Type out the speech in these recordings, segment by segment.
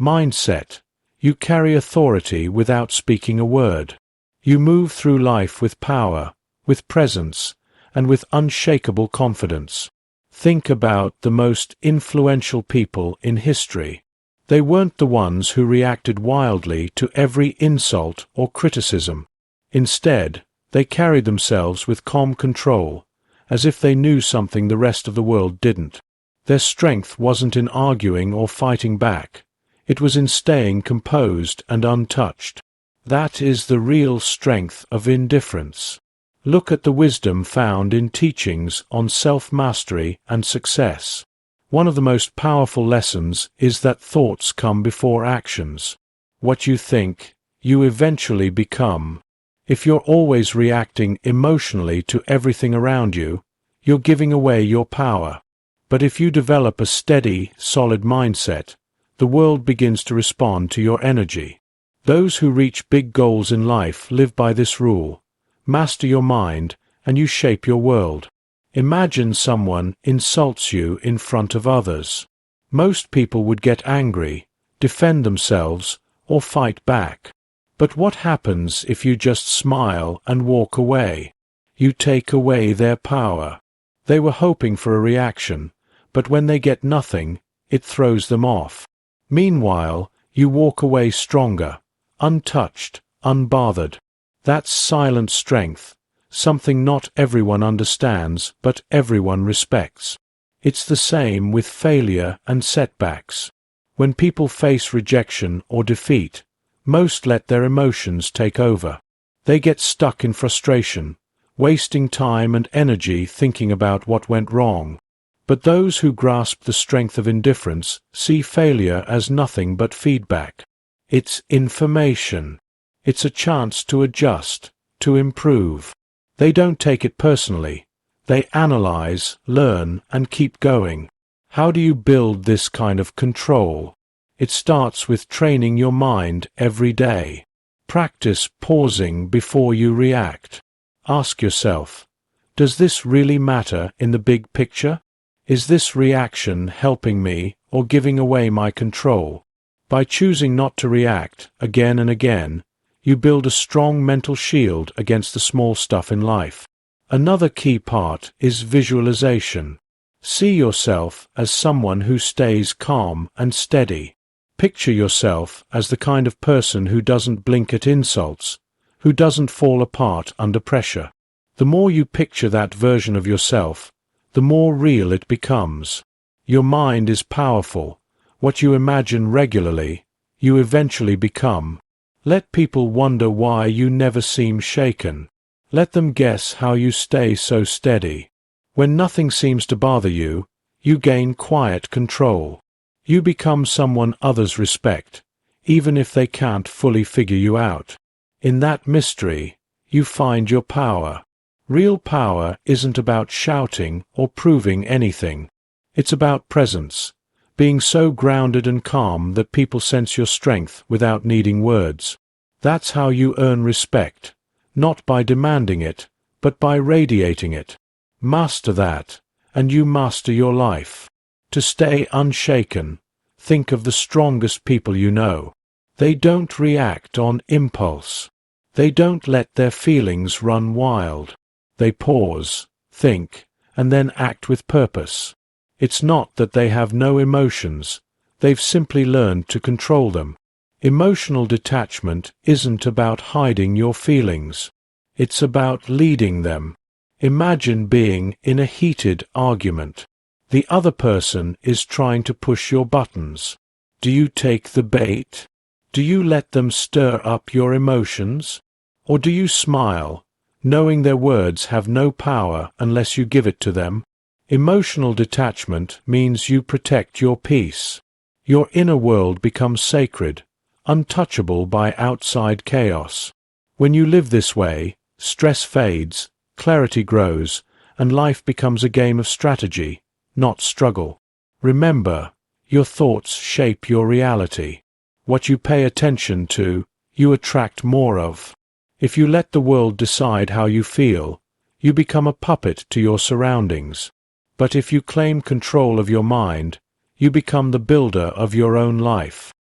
Mindset. You carry authority without speaking a word. You move through life with power, with presence, and with unshakable confidence. Think about the most influential people in history. They weren't the ones who reacted wildly to every insult or criticism. Instead, they carried themselves with calm control, as if they knew something the rest of the world didn't. Their strength wasn't in arguing or fighting back. It was in staying composed and untouched. That is the real strength of indifference. Look at the wisdom found in teachings on self-mastery and success. One of the most powerful lessons is that thoughts come before actions. What you think, you eventually become. If you're always reacting emotionally to everything around you, you're giving away your power. But if you develop a steady, solid mindset, the world begins to respond to your energy. Those who reach big goals in life live by this rule. Master your mind, and you shape your world. Imagine someone insults you in front of others. Most people would get angry, defend themselves, or fight back. But what happens if you just smile and walk away? You take away their power. They were hoping for a reaction, but when they get nothing, it throws them off. Meanwhile, you walk away stronger, untouched, unbothered. That's silent strength, something not everyone understands but everyone respects. It's the same with failure and setbacks. When people face rejection or defeat, most let their emotions take over. They get stuck in frustration, wasting time and energy thinking about what went wrong. But those who grasp the strength of indifference see failure as nothing but feedback. It's information. It's a chance to adjust, to improve. They don't take it personally. They analyze, learn, and keep going. How do you build this kind of control? It starts with training your mind every day. Practice pausing before you react. Ask yourself, does this really matter in the big picture? Is this reaction helping me or giving away my control? By choosing not to react again and again, you build a strong mental shield against the small stuff in life. Another key part is visualization. See yourself as someone who stays calm and steady. Picture yourself as the kind of person who doesn't blink at insults, who doesn't fall apart under pressure. The more you picture that version of yourself, the more real it becomes. Your mind is powerful. What you imagine regularly, you eventually become. Let people wonder why you never seem shaken. Let them guess how you stay so steady. When nothing seems to bother you, you gain quiet control. You become someone others respect, even if they can't fully figure you out. In that mystery, you find your power. Real power isn't about shouting or proving anything. It's about presence, being so grounded and calm that people sense your strength without needing words. That's how you earn respect, not by demanding it, but by radiating it. Master that, and you master your life. To stay unshaken, think of the strongest people you know. They don't react on impulse. They don't let their feelings run wild. They pause, think, and then act with purpose. It's not that they have no emotions, they've simply learned to control them. Emotional detachment isn't about hiding your feelings. It's about leading them. Imagine being in a heated argument. The other person is trying to push your buttons. Do you take the bait? Do you let them stir up your emotions? Or do you smile, knowing their words have no power unless you give it to them? Emotional detachment means you protect your peace. Your inner world becomes sacred, untouchable by outside chaos. When you live this way, stress fades, clarity grows, and life becomes a game of strategy, not struggle. Remember, your thoughts shape your reality. What you pay attention to, you attract more of. If you let the world decide how you feel, you become a puppet to your surroundings. But if you claim control of your mind, you become the builder of your own life.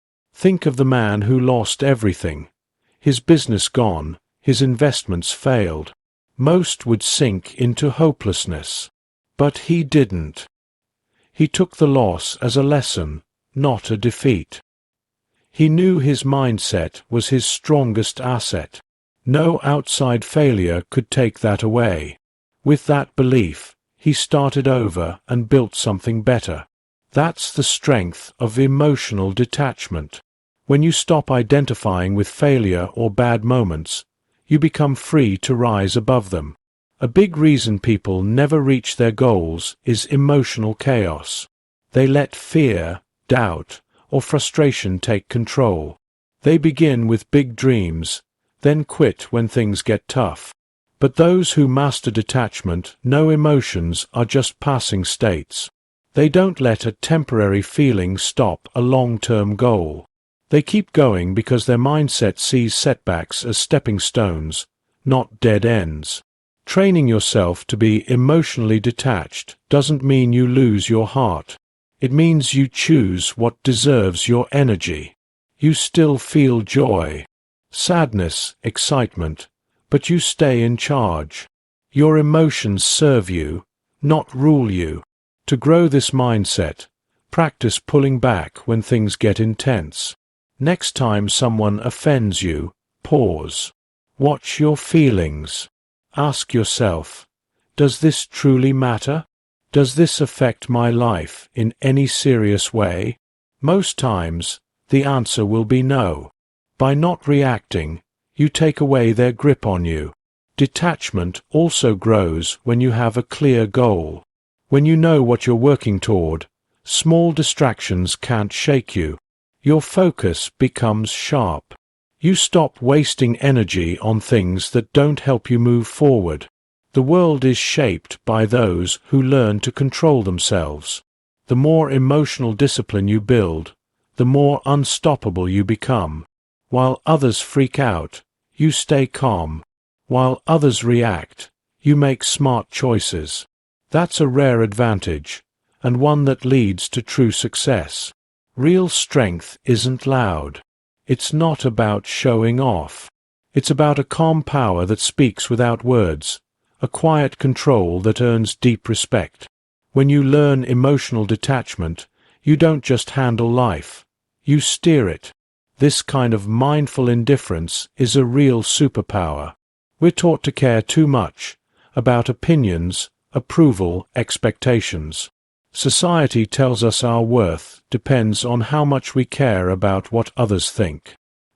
Think of the man who lost everything. His business gone, his investments failed. Most would sink into hopelessness. But he didn't. He took the loss as a lesson, not a defeat. He knew his mindset was his strongest asset. No outside failure could take that away. With that belief, he started over and built something better. That's the strength of emotional detachment. When you stop identifying with failure or bad moments, you become free to rise above them. A big reason people never reach their goals is emotional chaos. They let fear, doubt, or frustration take control. They begin with big dreams, then quit when things get tough. But those who master detachment know emotions are just passing states. They don't let a temporary feeling stop a long-term goal. They keep going because their mindset sees setbacks as stepping stones, not dead ends. Training yourself to be emotionally detached doesn't mean you lose your heart. It means you choose what deserves your energy. You still feel joy, sadness, excitement, but you stay in charge. Your emotions serve you, not rule you. To grow this mindset, practice pulling back when things get intense. Next time someone offends you, pause. Watch your feelings. Ask yourself, does this truly matter? Does this affect my life in any serious way? Most times, the answer will be no. By not reacting, you take away their grip on you. Detachment also grows when you have a clear goal. When you know what you're working toward, small distractions can't shake you. Your focus becomes sharp. You stop wasting energy on things that don't help you move forward. The world is shaped by those who learn to control themselves. The more emotional discipline you build, the more unstoppable you become. While others freak out, you stay calm. While others react, you make smart choices. That's a rare advantage, and one that leads to true success. Real strength isn't loud. It's not about showing off. It's about a calm power that speaks without words, a quiet control that earns deep respect. When you learn emotional detachment, you don't just handle life, you steer it. This kind of mindful indifference is a real superpower. We're taught to care too much about opinions, approval, expectations. Society tells us our worth depends on how much we care about what others think.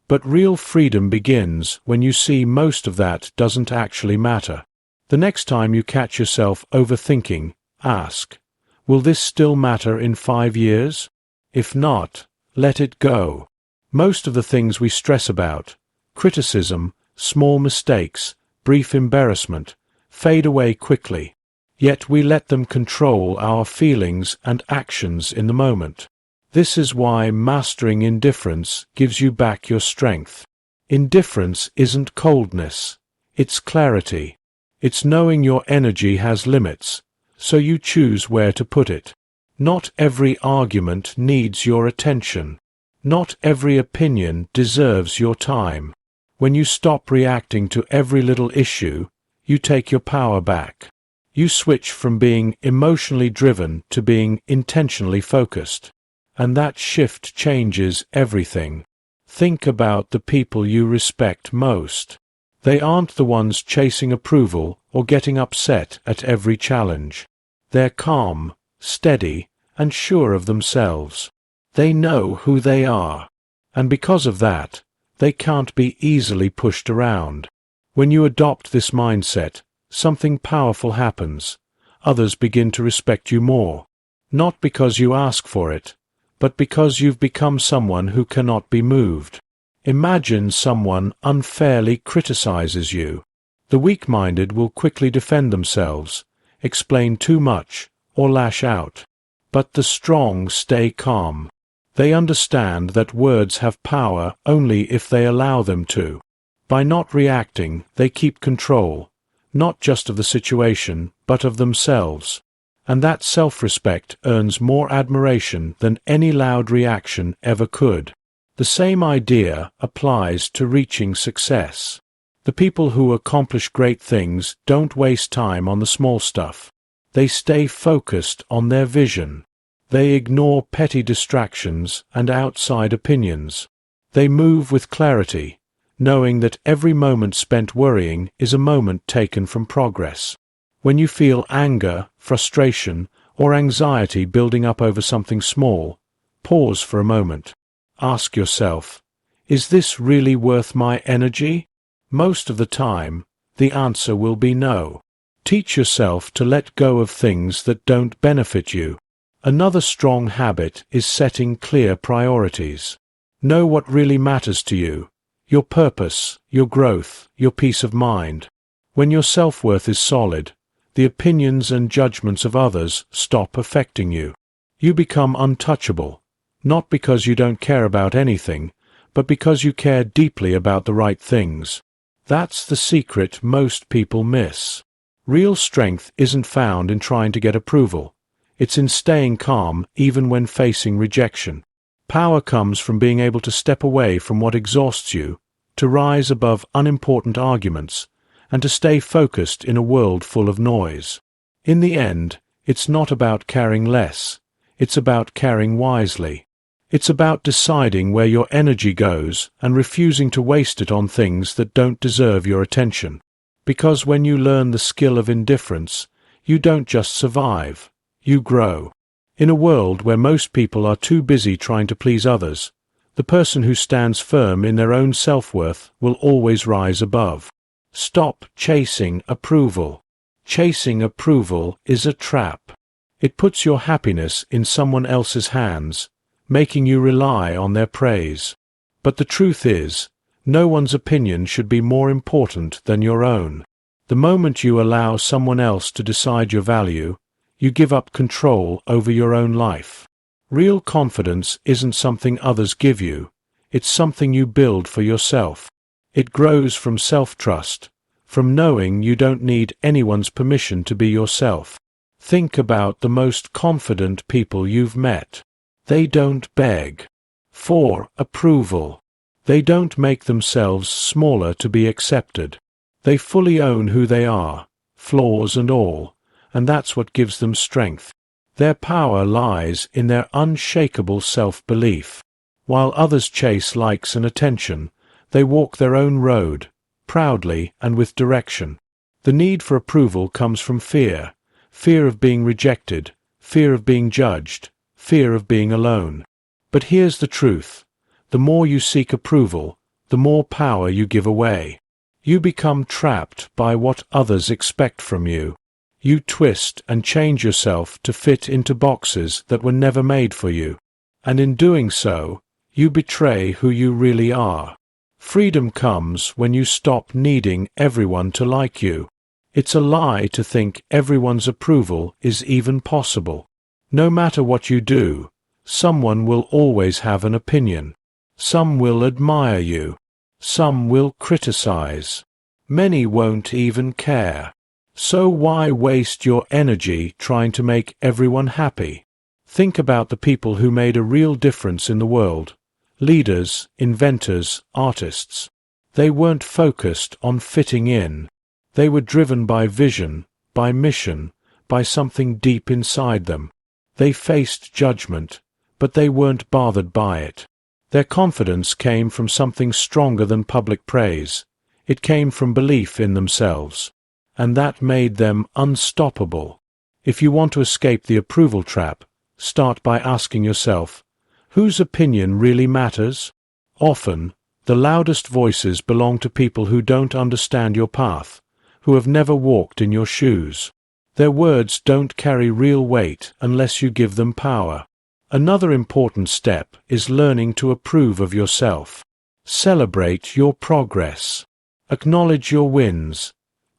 But real freedom begins when you see most of that doesn't actually matter. The next time you catch yourself overthinking, ask, will this still matter in 5 years? If not, let it go. Most of the things we stress about, criticism, small mistakes, brief embarrassment, fade away quickly. Yet we let them control our feelings and actions in the moment. This is why mastering indifference gives you back your strength. Indifference isn't coldness, it's clarity. It's knowing your energy has limits, so you choose where to put it. Not every argument needs your attention. Not every opinion deserves your time. When you stop reacting to every little issue, you take your power back. You switch from being emotionally driven to being intentionally focused. And that shift changes everything. Think about the people you respect most. They aren't the ones chasing approval or getting upset at every challenge. They're calm, steady, and sure of themselves. They know who they are. And because of that, they can't be easily pushed around. When you adopt this mindset, something powerful happens. Others begin to respect you more. Not because you ask for it, but because you've become someone who cannot be moved. Imagine someone unfairly criticizes you. The weak-minded will quickly defend themselves, explain too much, or lash out. But the strong stay calm. They understand that words have power only if they allow them to. By not reacting, they keep control, not just of the situation, but of themselves. And that self-respect earns more admiration than any loud reaction ever could. The same idea applies to reaching success. The people who accomplish great things don't waste time on the small stuff. They stay focused on their vision. They ignore petty distractions and outside opinions. They move with clarity, knowing that every moment spent worrying is a moment taken from progress. When you feel anger, frustration, or anxiety building up over something small, pause for a moment. Ask yourself, is this really worth my energy? Most of the time, the answer will be no. Teach yourself to let go of things that don't benefit you. Another strong habit is setting clear priorities. Know what really matters to you, your purpose, your growth, your peace of mind. When your self-worth is solid, the opinions and judgments of others stop affecting you. You become untouchable, not because you don't care about anything, but because you care deeply about the right things. That's the secret most people miss. Real strength isn't found in trying to get approval. It's in staying calm even when facing rejection. Power comes from being able to step away from what exhausts you, to rise above unimportant arguments, and to stay focused in a world full of noise. In the end, it's not about caring less. It's about caring wisely. It's about deciding where your energy goes and refusing to waste it on things that don't deserve your attention. Because when you learn the skill of indifference, you don't just survive, you grow. In a world where most people are too busy trying to please others, the person who stands firm in their own self-worth will always rise above. Stop chasing approval. Chasing approval is a trap. It puts your happiness in someone else's hands, making you rely on their praise. But the truth is, no one's opinion should be more important than your own. The moment you allow someone else to decide your value, you give up control over your own life. Real confidence isn't something others give you, it's something you build for yourself. It grows from self-trust, from knowing you don't need anyone's permission to be yourself. Think about the most confident people you've met. They don't beg for approval. They don't make themselves smaller to be accepted. They fully own who they are, flaws and all, and that's what gives them strength. Their power lies in their unshakable self-belief. While others chase likes and attention, they walk their own road, proudly and with direction. The need for approval comes from fear, fear of being rejected, fear of being judged, fear of being alone. But here's the truth. The more you seek approval, the more power you give away. You become trapped by what others expect from you. You twist and change yourself to fit into boxes that were never made for you. And in doing so, you betray who you really are. Freedom comes when you stop needing everyone to like you. It's a lie to think everyone's approval is even possible. No matter what you do, someone will always have an opinion. Some will admire you. Some will criticize. Many won't even care. So why waste your energy trying to make everyone happy? Think about the people who made a real difference in the world. Leaders, inventors, artists. They weren't focused on fitting in. They were driven by vision, by mission, by something deep inside them. They faced judgment, but they weren't bothered by it. Their confidence came from something stronger than public praise. It came from belief in themselves. And that made them unstoppable. If you want to escape the approval trap, start by asking yourself, whose opinion really matters? Often, the loudest voices belong to people who don't understand your path, who have never walked in your shoes. Their words don't carry real weight unless you give them power. Another important step is learning to approve of yourself. Celebrate your progress. Acknowledge your wins,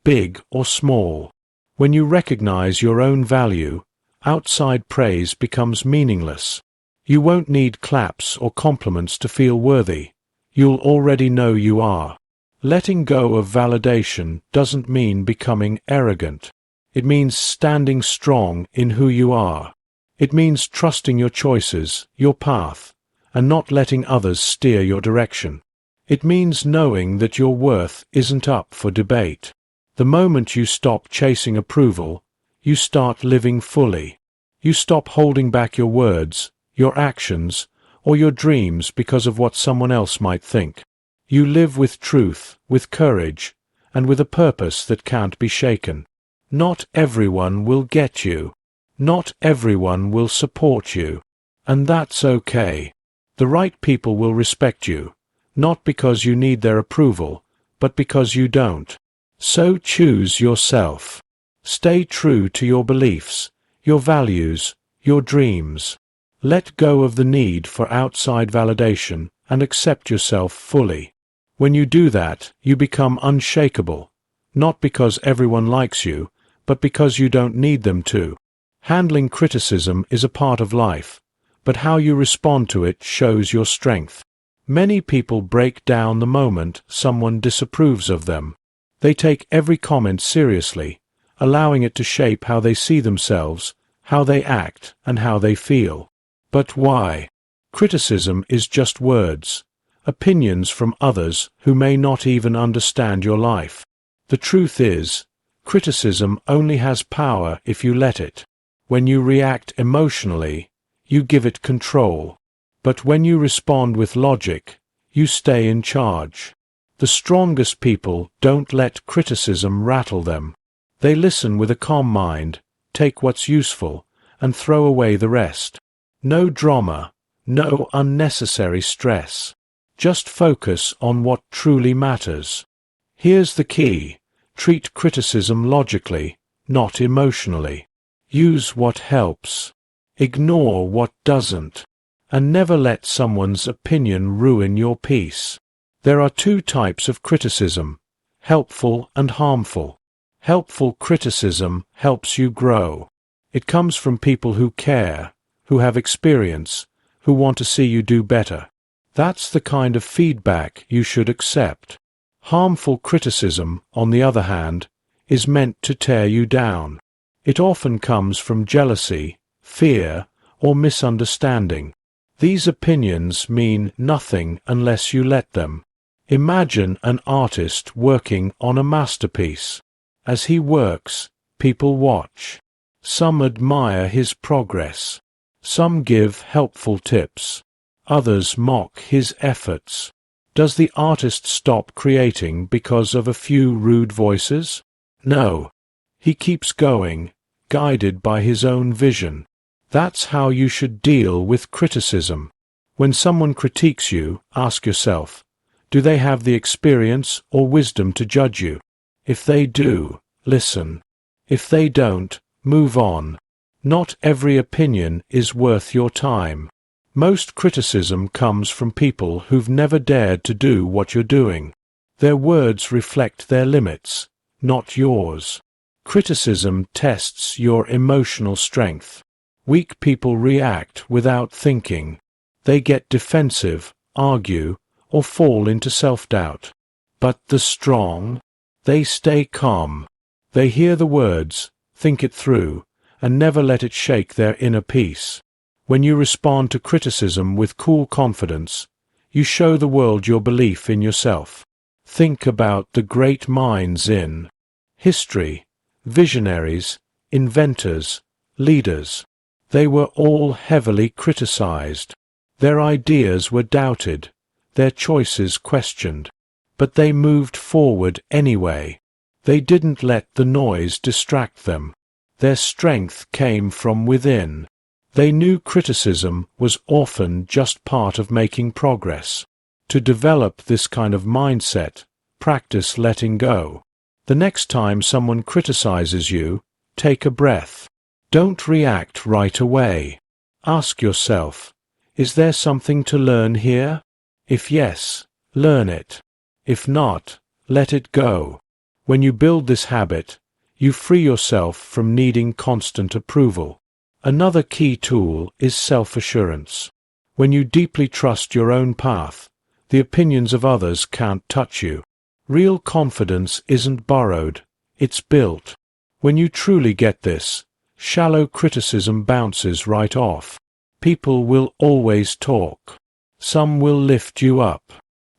big or small. When you recognize your own value, outside praise becomes meaningless. You won't need claps or compliments to feel worthy. You'll already know you are. Letting go of validation doesn't mean becoming arrogant. It means standing strong in who you are. It means trusting your choices, your path, and not letting others steer your direction. It means knowing that your worth isn't up for debate. The moment you stop chasing approval, you start living fully. You stop holding back your words, your actions, or your dreams because of what someone else might think. You live with truth, with courage, and with a purpose that can't be shaken. Not everyone will get you. Not everyone will support you. And that's okay. The right people will respect you, not because you need their approval, but because you don't. So choose yourself. Stay true to your beliefs, your values, your dreams. Let go of the need for outside validation and accept yourself fully. When you do that, you become unshakable, not because everyone likes you, but because you don't need them to. Handling criticism is a part of life, but how you respond to it shows your strength. Many people break down the moment someone disapproves of them. They take every comment seriously, allowing it to shape how they see themselves, how they act, and how they feel. But why? Criticism is just words, opinions from others who may not even understand your life. The truth is, criticism only has power if you let it. When you react emotionally, you give it control. But when you respond with logic, you stay in charge. The strongest people don't let criticism rattle them. They listen with a calm mind, take what's useful, and throw away the rest. No drama, no unnecessary stress. Just focus on what truly matters. Here's the key: treat criticism logically, not emotionally. Use what helps. Ignore what doesn't. And never let someone's opinion ruin your peace. There are two types of criticism: helpful and harmful. Helpful criticism helps you grow. It comes from people who care, who have experience, who want to see you do better. That's the kind of feedback you should accept. Harmful criticism, on the other hand, is meant to tear you down. It often comes from jealousy, fear, or misunderstanding. These opinions mean nothing unless you let them. Imagine an artist working on a masterpiece. As he works, people watch. Some admire his progress. Some give helpful tips. Others mock his efforts. Does the artist stop creating because of a few rude voices? No. He keeps going, guided by his own vision. That's how you should deal with criticism. When someone critiques you, ask yourself, do they have the experience or wisdom to judge you? If they do, listen. If they don't, move on. Not every opinion is worth your time. Most criticism comes from people who've never dared to do what you're doing. Their words reflect their limits, not yours. Criticism tests your emotional strength. Weak people react without thinking. They get defensive, argue, or fall into self-doubt. But the strong, they stay calm. They hear the words, think it through, and never let it shake their inner peace. When you respond to criticism with cool confidence, you show the world your belief in yourself. Think about the great minds in history, visionaries, inventors, leaders. They were all heavily criticized. Their ideas were doubted, their choices questioned. But they moved forward anyway. They didn't let the noise distract them. Their strength came from within. They knew criticism was often just part of making progress. To develop this kind of mindset, practice letting go. The next time someone criticizes you, take a breath. Don't react right away. Ask yourself, is there something to learn here? If yes, learn it. If not, let it go. When you build this habit, you free yourself from needing constant approval. Another key tool is self-assurance. When you deeply trust your own path, the opinions of others can't touch you. Real confidence isn't borrowed, it's built. When you truly get this, shallow criticism bounces right off. People will always talk. Some will lift you up.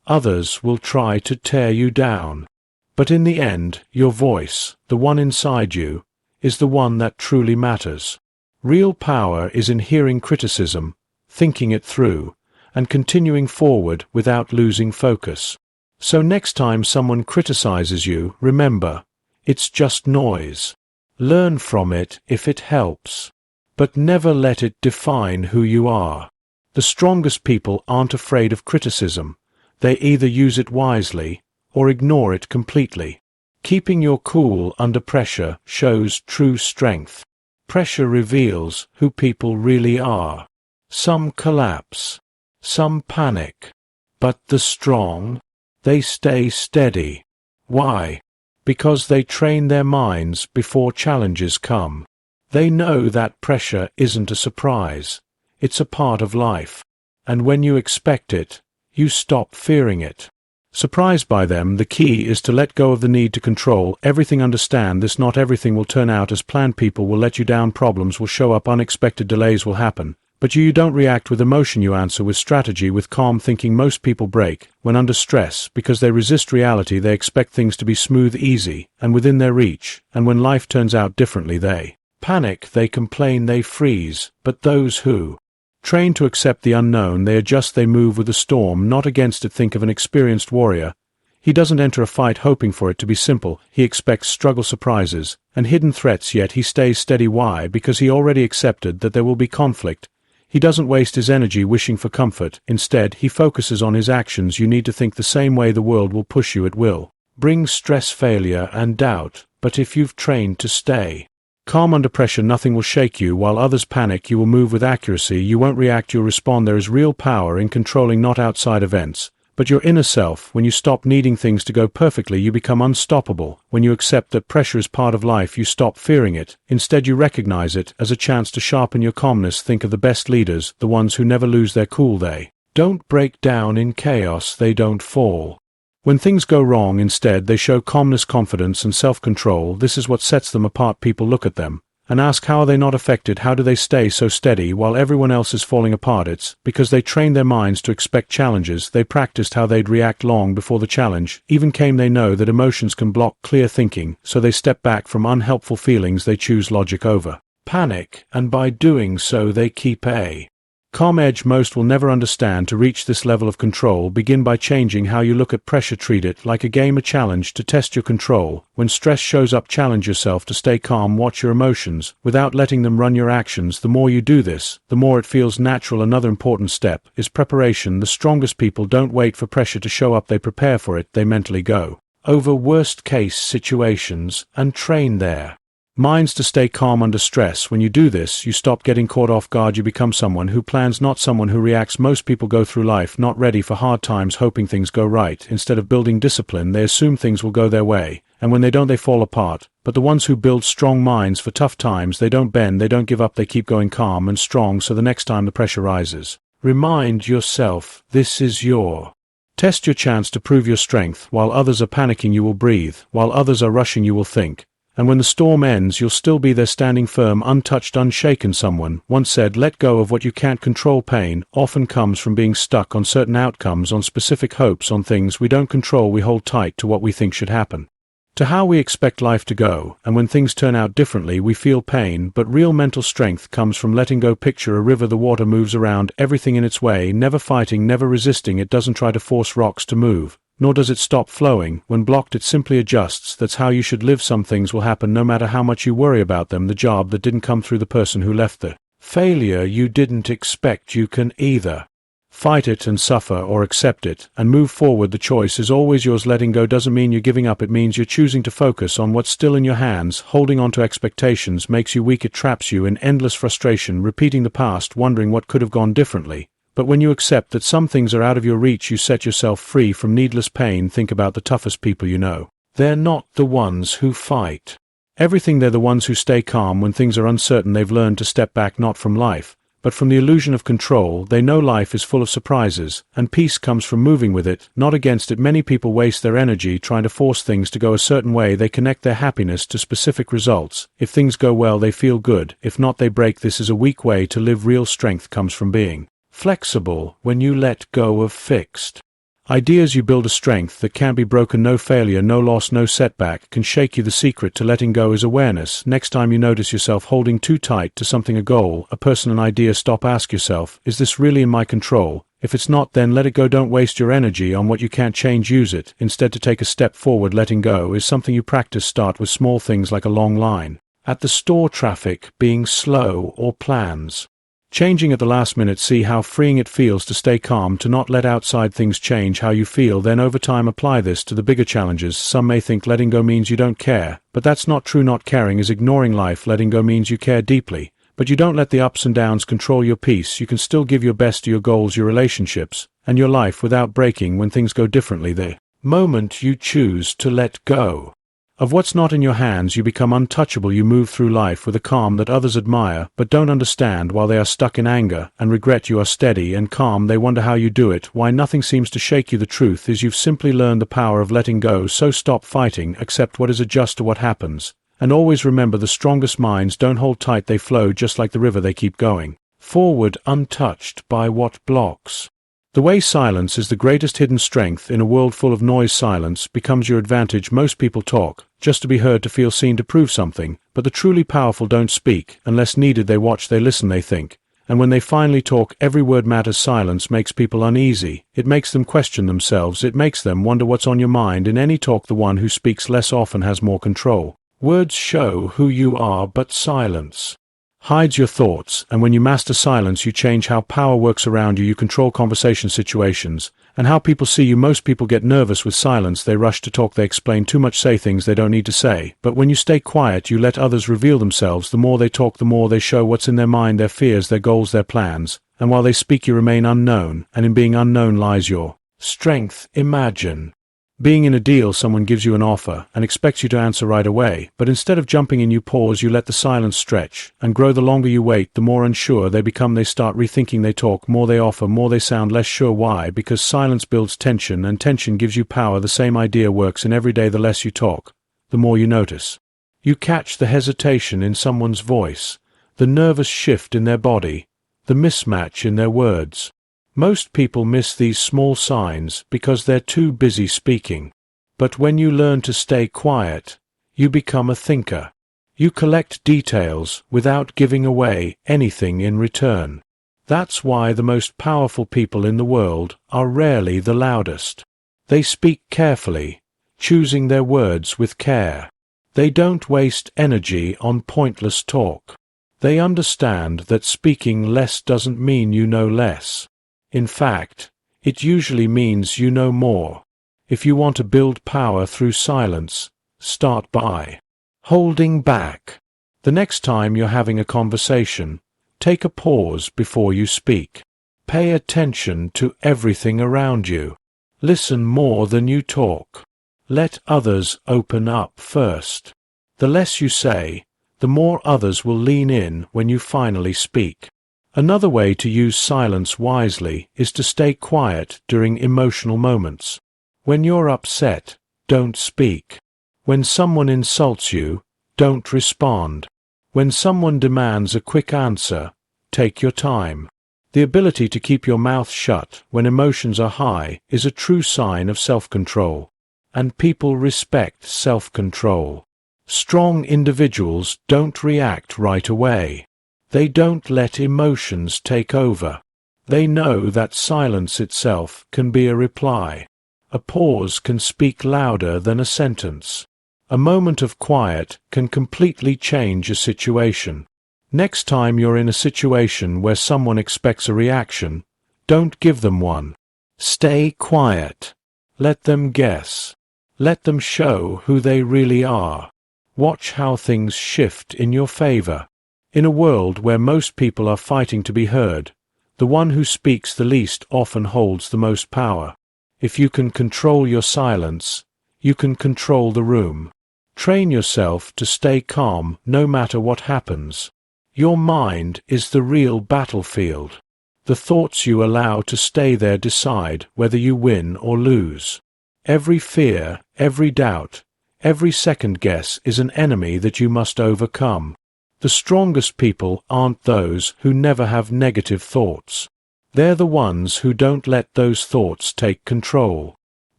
Others will try to tear you down. But in the end, your voice, the one inside you, is the one that truly matters. Real power is in hearing criticism, thinking it through, and continuing forward without losing focus. So next time someone criticizes you, remember, it's just noise. Learn from it if it helps. But never let it define who you are. The strongest people aren't afraid of criticism. They either use it wisely or ignore it completely. Keeping your cool under pressure shows true strength. Pressure reveals who people really are. Some collapse. Some panic. But the strong, they stay steady. Why? Because they train their minds before challenges come. They know that pressure isn't a surprise. It's a part of life. And when you expect it, you stop fearing it. Surprised by them, the key is to let go of the need to control everything. Understand this: not everything will turn out as planned. People will let you down, problems will show up, unexpected delays will happen. But you don't react with emotion, you answer with strategy, with calm thinking. Most people break when under stress because they resist reality. They expect things to be smooth, easy, and within their reach, and when life turns out differently they panic, they complain, they freeze. But those who train to accept the unknown, they adjust, they move with the storm, not against it. Think of an experienced warrior. He doesn't enter a fight hoping for it to be simple. He expects struggle, surprises, and hidden threats, yet he stays steady. Why? Because he already accepted that there will be conflict. He doesn't waste his energy wishing for comfort. Instead, he focuses on his actions. You need to think the same way. The world will push you. It will bring stress, failure, and doubt. But if you've trained to stay calm under pressure, nothing will shake you. While others panic, you will move with accuracy. You won't react, you'll respond. There is real power in controlling not outside events, but your inner self. When you stop needing things to go perfectly, you become unstoppable. When you accept that pressure is part of life, you stop fearing it. Instead, you recognize it as a chance to sharpen your calmness. Think of the best leaders, the ones who never lose their cool. They don't break down in chaos, they don't fall when things go wrong. Instead, they show calmness, confidence, and self-control. This is what sets them apart. People look at them and ask, how are they not affected? How do they stay so steady while everyone else is falling apart? It's because they trained their minds to expect challenges. They practiced how they'd react long before the challenge even came. They know that emotions can block clear thinking, so they step back from unhelpful feelings. They choose logic over panic, and by doing so they keep a calm edge most will never understand. To reach this level of control, begin by changing how you look at pressure. Treat it like a game, a challenge to test your control. When stress shows up, challenge yourself to stay calm. Watch your emotions without letting them run your actions. The more you do this, the more it feels natural. Another important step is preparation. The strongest people don't wait for pressure to show up. They prepare for it. They mentally go over worst-case situations and train there minds to stay calm under stress. When you do this, you stop getting caught off guard. You become someone who plans, not someone who reacts. Most people go through life not ready for hard times, hoping things go right. Instead of building discipline, they assume things will go their way, and when they don't, they fall apart. But the ones who build strong minds for tough times, they don't bend, they don't give up, they keep going calm and strong. So the next time the pressure rises, remind yourself, this is your test, your chance to prove your strength. While others are panicking, you will breathe. While others are rushing, you will think. And when the storm ends, you'll still be there, standing firm, untouched, unshaken. Someone once said, let go of what you can't control. Pain often comes from being stuck on certain outcomes, on specific hopes, on things we don't control. We hold tight to what we think should happen, to how we expect life to go, and when things turn out differently, we feel pain. But real mental strength comes from letting go. Picture a river. The water moves around everything in its way, never fighting, never resisting. It doesn't try to force rocks to move, nor does it stop flowing. When blocked, it simply adjusts. That's how you should live. Some things will happen no matter how much you worry about them. The job that didn't come through, the person who left, the failure you didn't expect. You can either fight it and suffer, or accept it and move forward. The choice is always yours. Letting go doesn't mean you're giving up. It means you're choosing to focus on what's still in your hands. Holding on to expectations makes you weak. It traps you in endless frustration, repeating the past, wondering what could have gone differently. But when you accept that some things are out of your reach, you set yourself free from needless pain. Think about the toughest people you know. They're not the ones who fight everything. They're the ones who stay calm when things are uncertain. They've learned to step back, not from life, but from the illusion of control. They know life is full of surprises, and peace comes from moving with it, not against it. Many people waste their energy trying to force things to go a certain way. They connect their happiness to specific results. If things go well, they feel good. If not, they break. This is a weak way to live. Real strength comes from being flexible when you let go of fixed ideas. You build a strength that can't be broken. No failure, no loss, no setback can shake you. The secret to letting go is awareness. Next time you notice yourself holding too tight to something, a goal, a person, an idea, stop. Ask yourself, is this really in my control? If it's not, then let it go. Don't waste your energy on what you can't change. Use it instead to take a step forward. Letting go is something you practice. Start with small things like a long line at the store, traffic being slow, or plans changing at the last minute. See how freeing it feels to stay calm, to not let outside things change how you feel. Then over time apply this to the bigger challenges. Some may think letting go means you don't care, but that's not true. Not caring is ignoring life. Letting go means you care deeply, but you don't let the ups and downs control your peace. You can still give your best to your goals, your relationships, and your life without breaking when things go differently. The moment you choose to let go of what's not in your hands, you become untouchable. You move through life with a calm that others admire but don't understand. While they are stuck in anger and regret, you are steady and calm. They wonder how you do it, why nothing seems to shake you. The truth is you've simply learned the power of letting go. So stop fighting, accept what is, adjust to what happens, and always remember the strongest minds don't hold tight. They flow just like the river. They keep going forward, untouched by what blocks the way. Silence is the greatest hidden strength in a world full of noise. Silence becomes your advantage. Most people talk just to be heard, to feel seen, to prove something, but the truly powerful don't speak unless needed. They watch, they listen, they think, and when they finally talk, every word matters. Silence makes people uneasy. It makes them question themselves. It makes them wonder what's on your mind. In any talk, the one who speaks less often has more control. Words show who you are, but silence hides your thoughts, and when you master silence, you change how power works around you. You control conversation, situations, and how people see you. Most people get nervous with silence. They rush to talk, they explain too much, say things they don't need to say. But when you stay quiet, you let others reveal themselves. The more they talk, the more they show what's in their mind, their fears, their goals, their plans. And while they speak, you remain unknown, and in being unknown lies your strength. Imagine being in a deal. Someone gives you an offer and expects you to answer right away, but instead of jumping in, you pause. You let the silence stretch and grow. The longer you wait, the more unsure they become. They start rethinking. They talk more, they offer more, they sound less sure. Why? Because silence builds tension, and tension gives you power. The same idea works in every day. The less you talk, the more you notice. You catch the hesitation in someone's voice, the nervous shift in their body, the mismatch in their words. Most people miss these small signs because they're too busy speaking. But when you learn to stay quiet, you become a thinker. You collect details without giving away anything in return. That's why the most powerful people in the world are rarely the loudest. They speak carefully, choosing their words with care. They don't waste energy on pointless talk. They understand that speaking less doesn't mean you know less. In fact, it usually means you know more. If you want to build power through silence, start by holding back. The next time you're having a conversation, take a pause before you speak. Pay attention to everything around you. Listen more than you talk. Let others open up first. The less you say, the more others will lean in when you finally speak. Another way to use silence wisely is to stay quiet during emotional moments. When you're upset, don't speak. When someone insults you, don't respond. When someone demands a quick answer, take your time. The ability to keep your mouth shut when emotions are high is a true sign of self-control. And people respect self-control. Strong individuals don't react right away. They don't let emotions take over. They know that silence itself can be a reply. A pause can speak louder than a sentence. A moment of quiet can completely change a situation. Next time you're in a situation where someone expects a reaction, don't give them one. Stay quiet. Let them guess. Let them show who they really are. Watch how things shift in your favor. In a world where most people are fighting to be heard, the one who speaks the least often holds the most power. If you can control your silence, you can control the room. Train yourself to stay calm no matter what happens. Your mind is the real battlefield. The thoughts you allow to stay there decide whether you win or lose. Every fear, every doubt, every second guess is an enemy that you must overcome. The strongest people aren't those who never have negative thoughts. They're the ones who don't let those thoughts take control.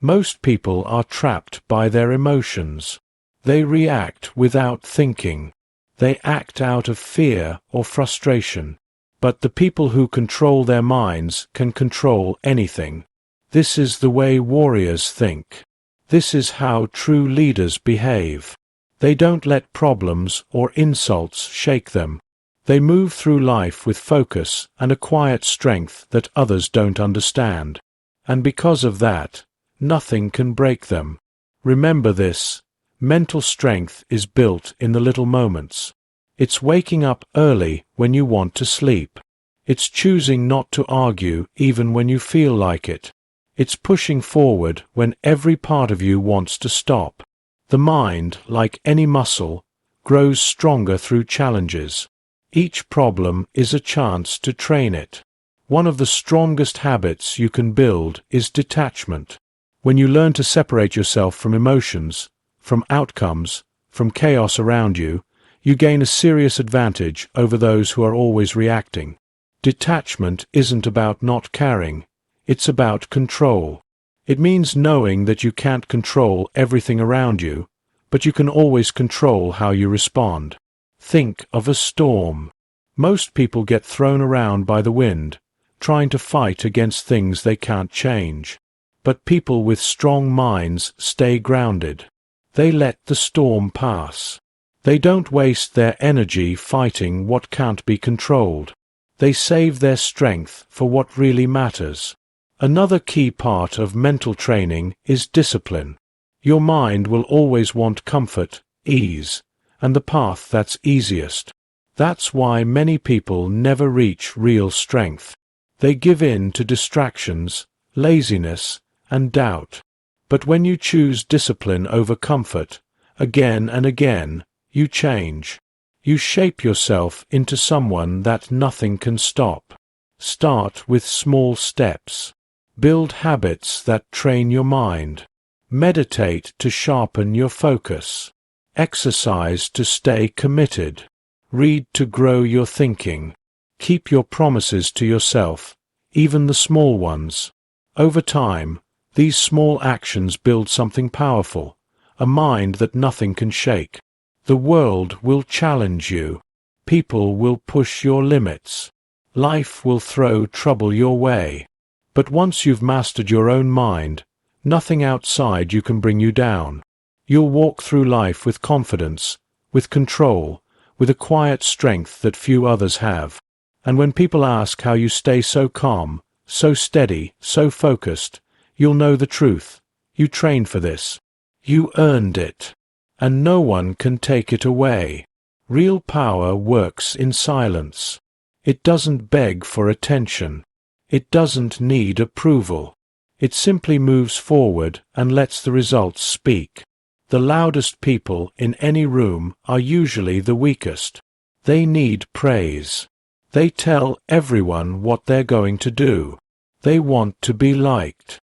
Most people are trapped by their emotions. They react without thinking. They act out of fear or frustration. But the people who control their minds can control anything. This is the way warriors think. This is how true leaders behave. They don't let problems or insults shake them. They move through life with focus and a quiet strength that others don't understand. And because of that, nothing can break them. Remember this: mental strength is built in the little moments. It's waking up early when you want to sleep. It's choosing not to argue even when you feel like it. It's pushing forward when every part of you wants to stop. The mind, like any muscle, grows stronger through challenges. Each problem is a chance to train it. One of the strongest habits you can build is detachment. When you learn to separate yourself from emotions, from outcomes, from chaos around you, you gain a serious advantage over those who are always reacting. Detachment isn't about not caring, it's about control. It means knowing that you can't control everything around you, but you can always control how you respond. Think of a storm. Most people get thrown around by the wind, trying to fight against things they can't change. But people with strong minds stay grounded. They let the storm pass. They don't waste their energy fighting what can't be controlled. They save their strength for what really matters. Another key part of mental training is discipline. Your mind will always want comfort, ease, and the path that's easiest. That's why many people never reach real strength. They give in to distractions, laziness, and doubt. But when you choose discipline over comfort, again and again, you change. You shape yourself into someone that nothing can stop. Start with small steps. Build habits that train your mind. Meditate to sharpen your focus. Exercise to stay committed. Read to grow your thinking. Keep your promises to yourself, even the small ones. Over time, these small actions build something powerful, a mind that nothing can shake. The world will challenge you. People will push your limits. Life will throw trouble your way. But once you've mastered your own mind, nothing outside you can bring you down. You'll walk through life with confidence, with control, with a quiet strength that few others have. And when people ask how you stay so calm, so steady, so focused, you'll know the truth. You trained for this. You earned it. And no one can take it away. Real power works in silence. It doesn't beg for attention. It doesn't need approval. It simply moves forward and lets the results speak. The loudest people in any room are usually the weakest. They need praise. They tell everyone what they're going to do. They want to be liked.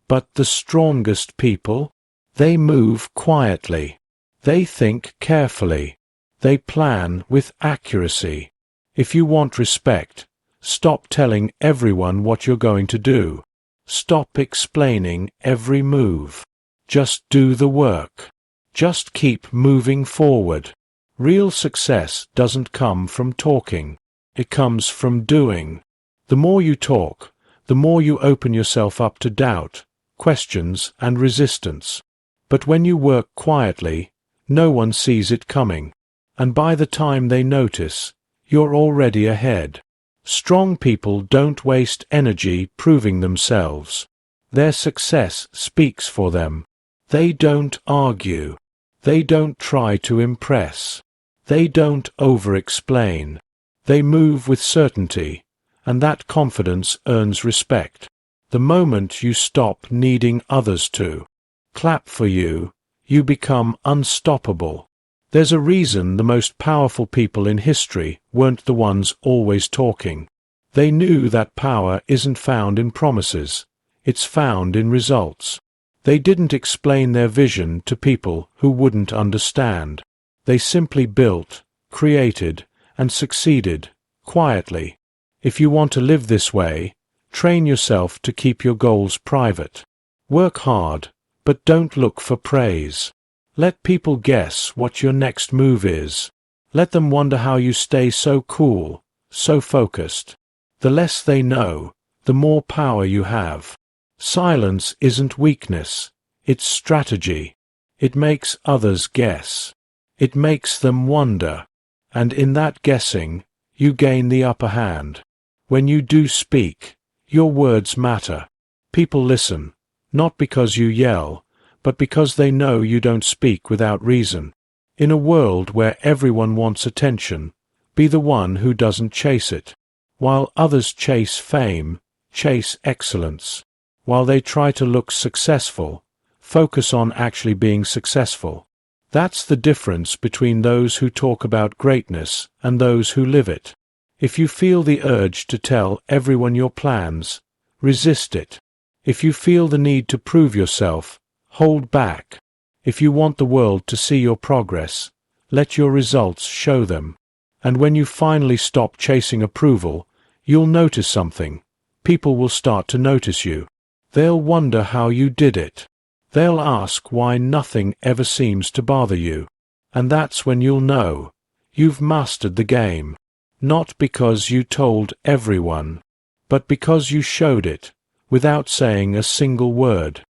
But the strongest people? They move quietly. They think carefully. They plan with accuracy. If you want respect, stop telling everyone what you're going to do. Stop explaining every move. Just do the work. Just keep moving forward. Real success doesn't come from talking. It comes from doing. The more you talk, the more you open yourself up to doubt, questions, and resistance. But when you work quietly, no one sees it coming, and by the time they notice, you're already ahead. Strong people don't waste energy proving themselves. Their success speaks for them. They don't argue. They don't try to impress. They don't over-explain. They move with certainty, and that confidence earns respect. The moment you stop needing others to clap for you, you become unstoppable. There's a reason the most powerful people in history weren't the ones always talking. They knew that power isn't found in promises. It's found in results. They didn't explain their vision to people who wouldn't understand. They simply built, created, and succeeded, quietly. If you want to live this way, Train yourself to keep your goals private. Work hard, but don't look for praise. Let people guess what your next move is. Let them wonder how you stay so cool, so focused. The less they know, the more power you have. Silence isn't weakness, it's strategy. It makes others guess. It makes them wonder. And in that guessing, you gain the upper hand. When you do speak, your words matter. People listen, not because you yell, but because they know you don't speak without reason. In a world where everyone wants attention, be the one who doesn't chase it. While others chase fame, chase excellence. While they try to look successful, focus on actually being successful. That's the difference between those who talk about greatness and those who live it. If you feel the urge to tell everyone your plans, resist it. If you feel the need to prove yourself, hold back. If you want the world to see your progress, let your results show them. And when you finally stop chasing approval, you'll notice something. People will start to notice you. They'll wonder how you did it. They'll ask why nothing ever seems to bother you. And that's when you'll know you've mastered the game. Not because you told everyone, but because you showed it, without saying a single word.